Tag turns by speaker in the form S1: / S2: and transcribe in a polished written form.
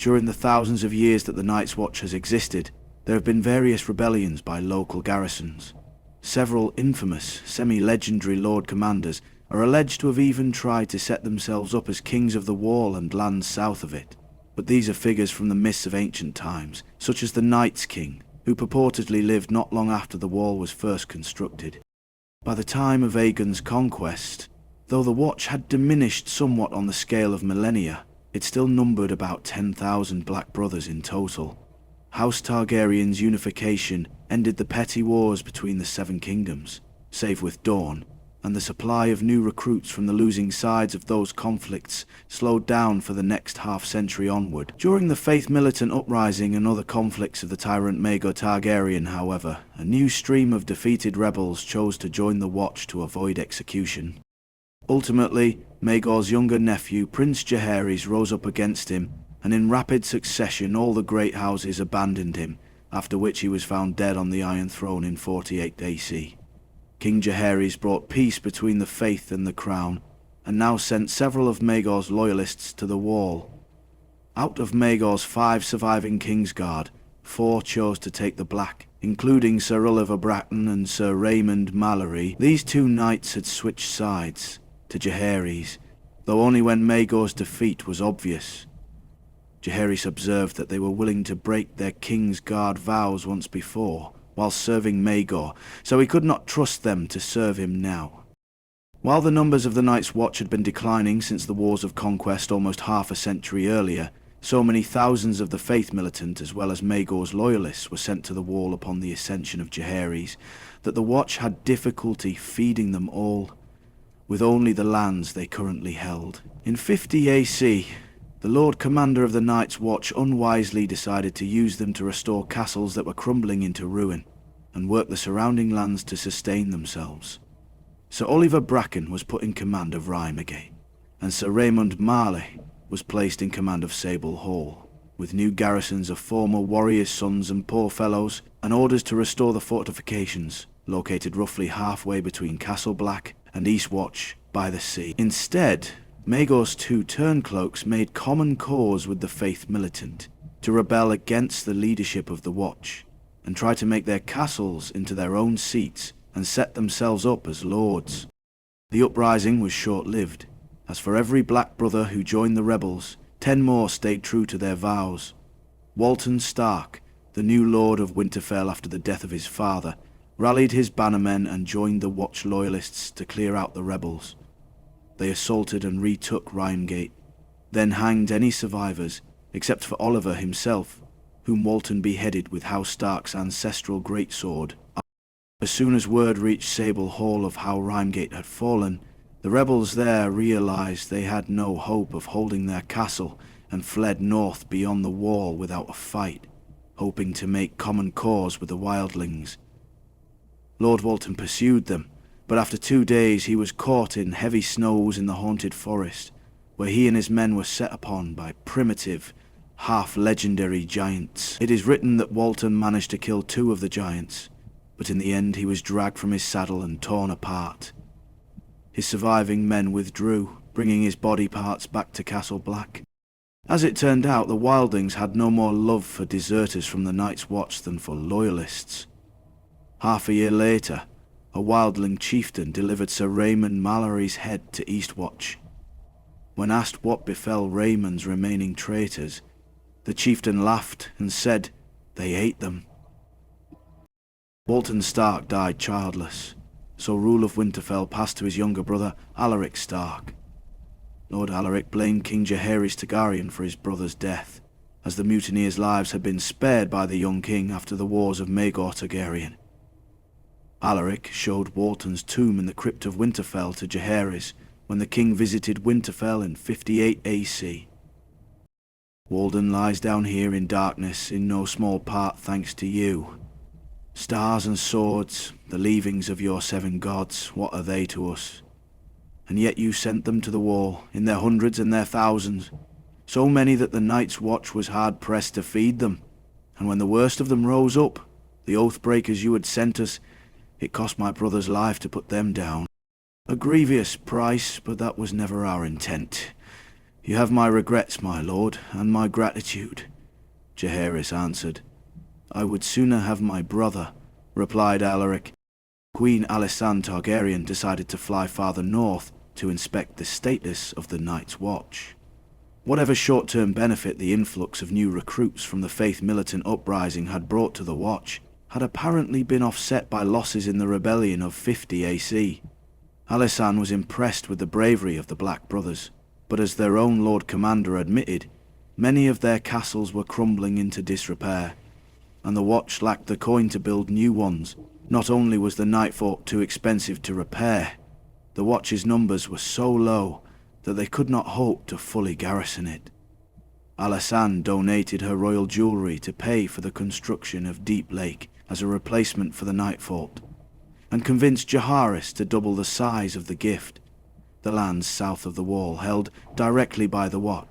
S1: During the thousands of years that the Night's Watch has existed, there have been various rebellions by local garrisons. Several infamous, semi-legendary Lord Commanders are alleged to have even tried to set themselves up as kings of the Wall and lands south of it. But these are figures from the myths of ancient times, such as the Night's King, who purportedly lived not long after the wall was first constructed. By the time of Aegon's conquest, though the Watch had diminished somewhat on the scale of millennia, it still numbered about 10,000 Black Brothers in total. House Targaryen's unification ended the petty wars between the Seven Kingdoms, save with Dawn, and the supply of new recruits from the losing sides of those conflicts slowed down for the next half-century onward. During the Faith Militant uprising and other conflicts of the tyrant Maegor Targaryen, however, a new stream of defeated rebels chose to join the Watch to avoid execution. Ultimately, Maegor's younger nephew, Prince Jaehaerys, rose up against him, and in rapid succession all the great houses abandoned him, after which he was found dead on the Iron Throne in 48 AC. King Jaehaerys brought peace between the faith and the crown, and now sent several of Maegor's loyalists to the Wall. Out of Maegor's 5 surviving Kingsguard, 4 chose to take the Black, including Sir Oliver Bratton and Sir Raymond Mallory. These 2 knights had switched sides to Jaehaerys, though only when Maegor's defeat was obvious. Jaehaerys observed that they were willing to break their Kingsguard vows once before, while serving Maegor, so he could not trust them to serve him now. While the numbers of the Night's Watch had been declining since the Wars of Conquest almost half a century earlier, so many thousands of the Faith Militant as well as Maegor's loyalists were sent to the Wall upon the ascension of Jaehaerys, that the Watch had difficulty feeding them all, with only the lands they currently held. In 50 AC, the Lord Commander of the Night's Watch unwisely decided to use them to restore castles that were crumbling into ruin, and work the surrounding lands to sustain themselves. Sir Oliver Bracken was put in command of Reimagate, and Sir Raymond Marley was placed in command of Sable Hall, with new garrisons of former warriors' sons and poor fellows, and orders to restore the fortifications, located roughly halfway between Castle Black and Eastwatch by the sea. Instead, Maegor's 2 turncloaks made common cause with the Faith Militant to rebel against the leadership of the Watch, and try to make their castles into their own seats and set themselves up as lords. The uprising was short-lived, as for every Black Brother who joined the rebels, 10 more stayed true to their vows. Walton Stark, the new Lord of Winterfell after the death of his father, rallied his bannermen and joined the Watch loyalists to clear out the rebels. They assaulted and retook Reimagate, then hanged any survivors, except for Oliver himself, whom Walton beheaded with House Stark's ancestral greatsword. As soon as word reached Sable Hall of how Reimagate had fallen, the rebels there realized they had no hope of holding their castle and fled north beyond the wall without a fight, hoping to make common cause with the wildlings. Lord Walton pursued them, but after 2 days he was caught in heavy snows in the haunted forest, where he and his men were set upon by primitive, half-legendary giants. It is written that Walton managed to kill 2 of the giants, but in the end he was dragged from his saddle and torn apart. His surviving men withdrew, bringing his body parts back to Castle Black. As it turned out, the wildlings had no more love for deserters from the Night's Watch than for loyalists. Half a year later, a wildling chieftain delivered Sir Raymond Mallory's head to Eastwatch. When asked what befell Raymond's remaining traitors, the chieftain laughed and said they ate them. Walton Stark died childless, so rule of Winterfell passed to his younger brother, Alaric Stark. Lord Alaric blamed King Jaehaerys Targaryen for his brother's death, as the mutineers' lives had been spared by the young king after the wars of Maegor Targaryen. Alaric showed Walton's tomb in the crypt of Winterfell to Jaehaerys when the king visited Winterfell in 58 AC. Walden lies down here in darkness in no small part thanks to you. Stars and swords, the leavings of your 7 gods, what are they to us? And yet you sent them to the wall, in their hundreds and their thousands, so many that the Night's Watch was hard-pressed to feed them, and when the worst of them rose up, the oath-breakers you had sent us, it cost my brother's life to put them down. A grievous price, but that was never our intent. "You have my regrets, my lord, and my gratitude," Jaehaerys answered. "I would sooner have my brother," replied Alaric. Queen Alysanne Targaryen decided to fly farther north to inspect the status of the Night's Watch. Whatever short-term benefit the influx of new recruits from the Faith Militant uprising had brought to the Watch had apparently been offset by losses in the rebellion of 50 AC. Alysanne was impressed with the bravery of the Black Brothers, but as their own Lord Commander admitted, many of their castles were crumbling into disrepair, and the Watch lacked the coin to build new ones. Not only was the Night Fort too expensive to repair, the Watch's numbers were so low that they could not hope to fully garrison it. Alysanne donated her royal jewelry to pay for the construction of Deep Lake as a replacement for the Night Fort, and convinced Jaehaerys to double the size of the gift, the lands south of the Wall held directly by the Watch.